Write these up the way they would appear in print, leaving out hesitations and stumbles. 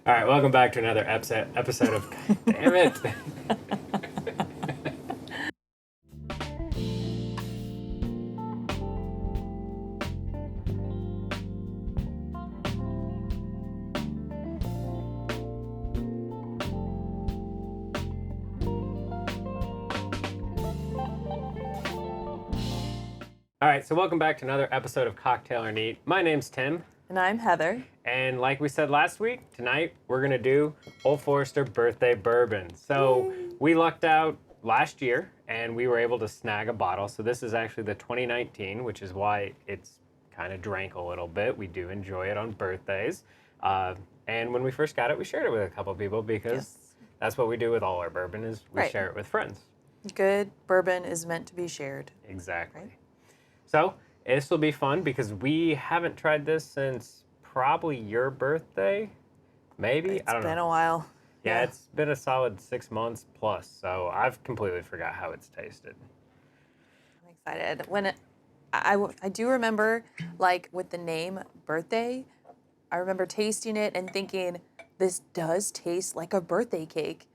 All right, welcome back to another episode of. Damn it! All right, so welcome back to another episode of Cocktail or Neat. My name's Tim. And I'm Heather. And like we said last week, tonight we're going to do Old Forester Birthday Bourbon. So we lucked out last year and we were able to snag a bottle. So this is actually the 2019, which is why it's kind of drank a little bit. We do enjoy it on birthdays. And when we first got it, we shared it with a couple people because that's what we do with all our bourbon is we share it with friends. Good bourbon is meant to be shared. Exactly. Right? So this will be fun because we haven't tried this since probably your birthday, maybe? I don't know. It's been a while. Yeah, it's been a solid 6 months plus, so I've completely forgot how it's tasted. I'm excited. I do remember, like, with the name Birthday, I remember tasting it and thinking, this does taste like a birthday cake.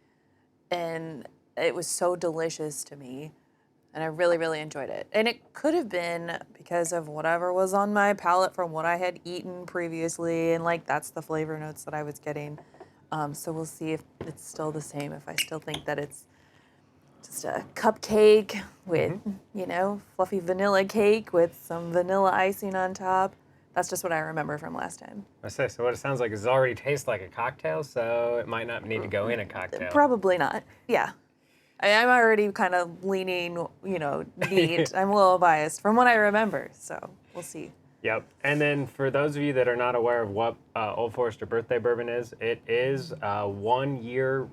And it was so delicious to me. And I really, really enjoyed it. And it could have been because of whatever was on my palate from what I had eaten previously. And, like, that's the flavor notes that I was getting. So we'll see if it's still the same, if I still think that it's just a cupcake with, fluffy vanilla cake with some vanilla icing on top. That's just what I remember from last time. I say, so what it sounds like is it already tastes like a cocktail, so it might not need to go in a cocktail. Probably not, yeah. I'm already kind of leaning, neat. I'm a little biased from what I remember, so we'll see. Yep. And then for those of you that are not aware of what Old Forester Birthday Bourbon is, it is a 1 year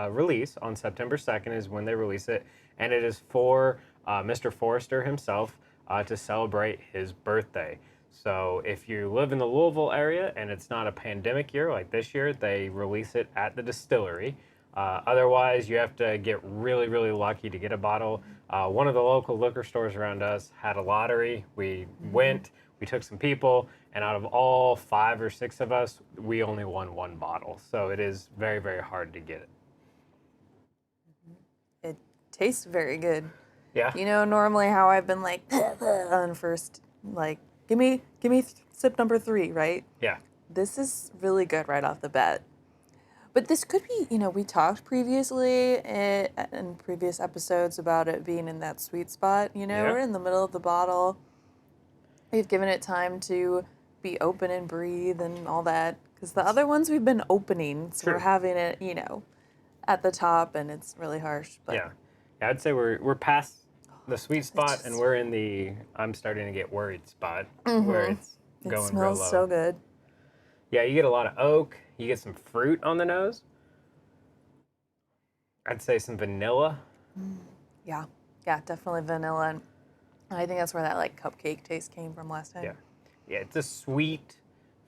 release. On September 2nd is when they release it. And it is for Mr. Forester himself to celebrate his birthday. So if you live in the Louisville area and it's not a pandemic year like this year, they release it at the distillery. Otherwise, you have to get really, really lucky to get a bottle. One of the local liquor stores around us had a lottery. We went, we took some people, and out of all 5 or 6 of us, we only won 1 bottle. So it is very, very hard to get it. It tastes very good. Yeah. Normally how I've been like, on first, like, give me sip number 3, right? Yeah. This is really good right off the bat. But this could be, we talked previously in previous episodes about it being in that sweet spot, We're in the middle of the bottle. We've given it time to be open and breathe and all that. Because the other ones we've been opening, so we're having it, at the top, and it's really harsh. But yeah, I'd say we're past the sweet spot, and we're in the I'm starting to get worried spot, where it's going real low. It smells so good. Yeah, you get a lot of oak. You get some fruit on the nose. I'd say some vanilla. Yeah, definitely vanilla. And I think that's where that like cupcake taste came from last time. Yeah, it's a sweet,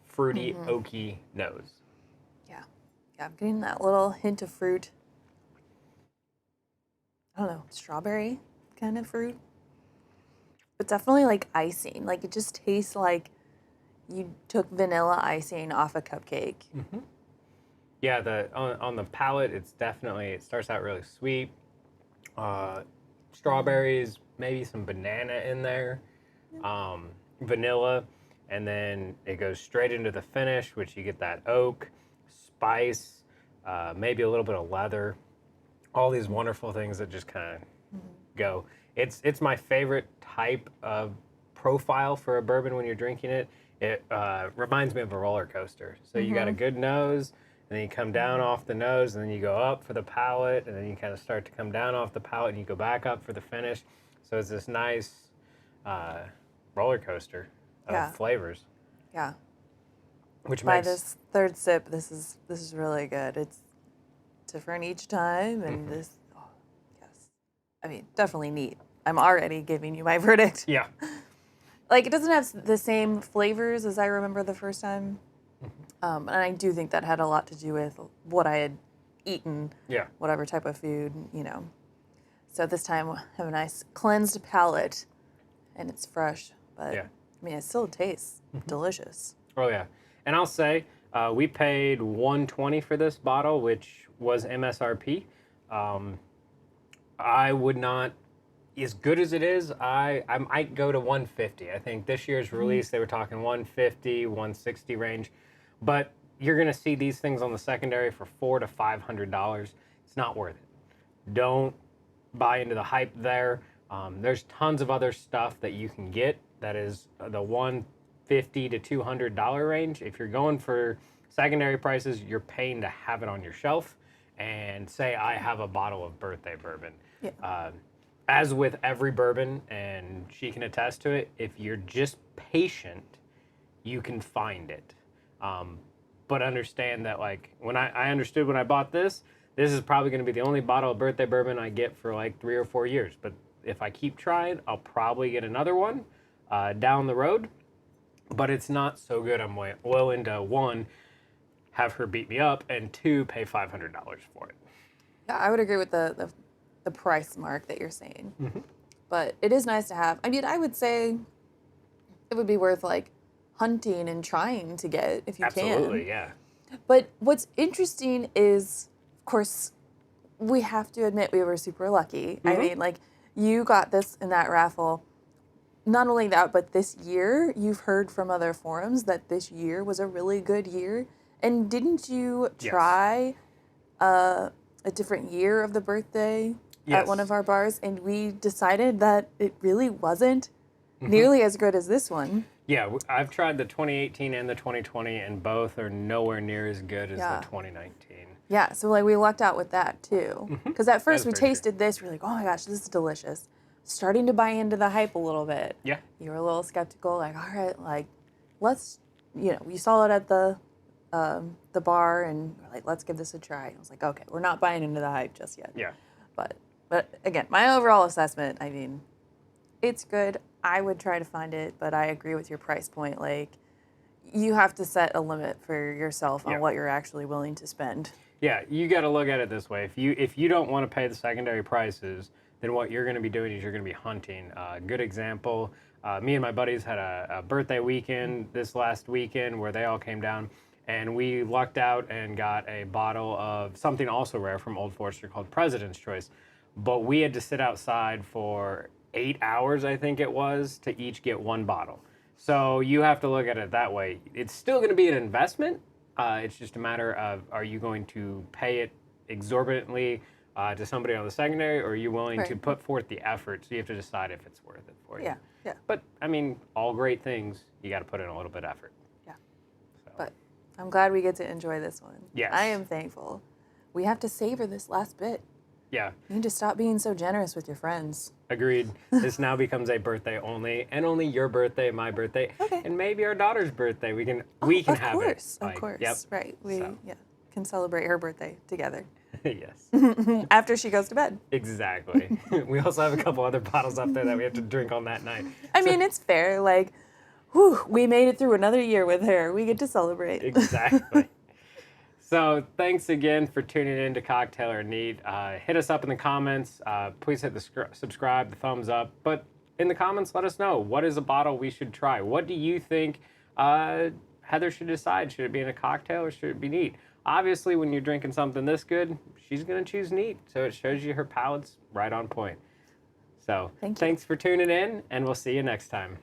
fruity, oaky nose. Yeah, I'm getting that little hint of fruit. I don't know, strawberry kind of fruit. But definitely like icing. Like it just tastes like you took vanilla icing off a cupcake. Mm-hmm. Yeah, on the palate, it starts out really sweet. Strawberries, maybe some banana in there, vanilla, and then it goes straight into the finish, which you get that oak, spice, maybe a little bit of leather, all these wonderful things that just kind of go. It's my favorite type of profile for a bourbon when you're drinking it. It reminds me of a roller coaster. So you got a good nose, and then you come down off the nose, and then you go up for the palate, and then you kind of start to come down off the palate, and you go back up for the finish. So it's this nice roller coaster of flavors. Yeah. Which By makes this third sip, this is really good. It's different each time, and I mean, definitely neat. I'm already giving you my verdict. Yeah. Like, it doesn't have the same flavors as I remember the first time. And I do think that had a lot to do with what I had eaten, whatever type of food, So this time I have a nice cleansed palate, and it's fresh. But, I mean, it still tastes delicious. Oh, yeah. And I'll say, We paid $120 for this bottle, which was MSRP. I would not, as good as it is, I might go to $150. I think this year's release, they were talking $150, $160 range. But you're going to see these things on the secondary for $400 to $500. It's not worth it. Don't buy into the hype there. There's tons of other stuff that you can get that is the $150 to $200 range. If you're going for secondary prices, you're paying to have it on your shelf and say, I have a bottle of Birthday Bourbon. Yeah. As with every bourbon, and she can attest to it, if you're just patient, you can find it. But understand that, like, when I understood when I bought this is probably going to be the only bottle of Birthday Bourbon I get for like 3 or 4 years. But if I keep trying, I'll probably get another one down the road. But it's not so good. I'm willing to, one, have her beat me up, and two, pay $500 for it. Yeah, I would agree with the price mark that you're saying. But it is nice to have. I mean, I would say it would be worth like hunting and trying to get if you can. Absolutely, yeah. But what's interesting is, of course, we have to admit we were super lucky. I mean, like, you got this in that raffle. Not only that, but this year, you've heard from other forums that this year was a really good year. And didn't you try a different year of the birthday at one of our bars? And we decided that it really wasn't nearly as good as this one. Yeah, I've tried the 2018 and the 2020, and both are nowhere near as good as the 2019. Yeah, so like we lucked out with that too. Because at first we tasted this, we're like, oh my gosh, this is delicious. Starting to buy into the hype a little bit. Yeah. You were a little skeptical, like, all right, like, let's, we saw it at the bar, and we're like, let's give this a try. I was like, okay, we're not buying into the hype just yet. Yeah. But again, my overall assessment, I mean, it's good. I would try to find it, but I agree with your price point. Like, you have to set a limit for yourself on what you're actually willing to spend. Yeah, you got to look at it this way. If you don't want to pay the secondary prices, then what you're going to be doing is you're going to be hunting. Good example, me and my buddies had a birthday weekend this last weekend where they all came down, and we lucked out and got a bottle of something also rare from Old Forester called President's Choice. But we had to sit outside for 8 hours, I think it was, to each get one bottle. So you have to look at it that way. It's still going to be an investment. It's just a matter of, are you going to pay it exorbitantly to somebody on the secondary, or are you willing to put forth the effort? So you have to decide if it's worth it for you. Yeah. But, I mean, all great things, you got to put in a little bit of effort. Yeah. So. But I'm glad we get to enjoy this one. Yes. I am thankful. We have to savor this last bit. Yeah. You need to stop being so generous with your friends. Agreed. This now becomes a birthday only, and only your birthday, my birthday, and maybe our daughter's birthday. We can have it. Of course. Yep. Right. We can celebrate her birthday together. Yes. After she goes to bed. Exactly. We also have a couple other bottles up there that we have to drink on that night. I mean, it's fair. Like, we made it through another year with her. We get to celebrate. Exactly. So thanks again for tuning in to Cocktail or Neat. Hit us up in the comments. Please hit the subscribe, the thumbs up. But in the comments, let us know, what is a bottle we should try? What do you think Heather should decide? Should it be in a cocktail or should it be neat? Obviously, when you're drinking something this good, she's going to choose neat. So it shows you her palate's right on point. So thanks for tuning in, and we'll see you next time.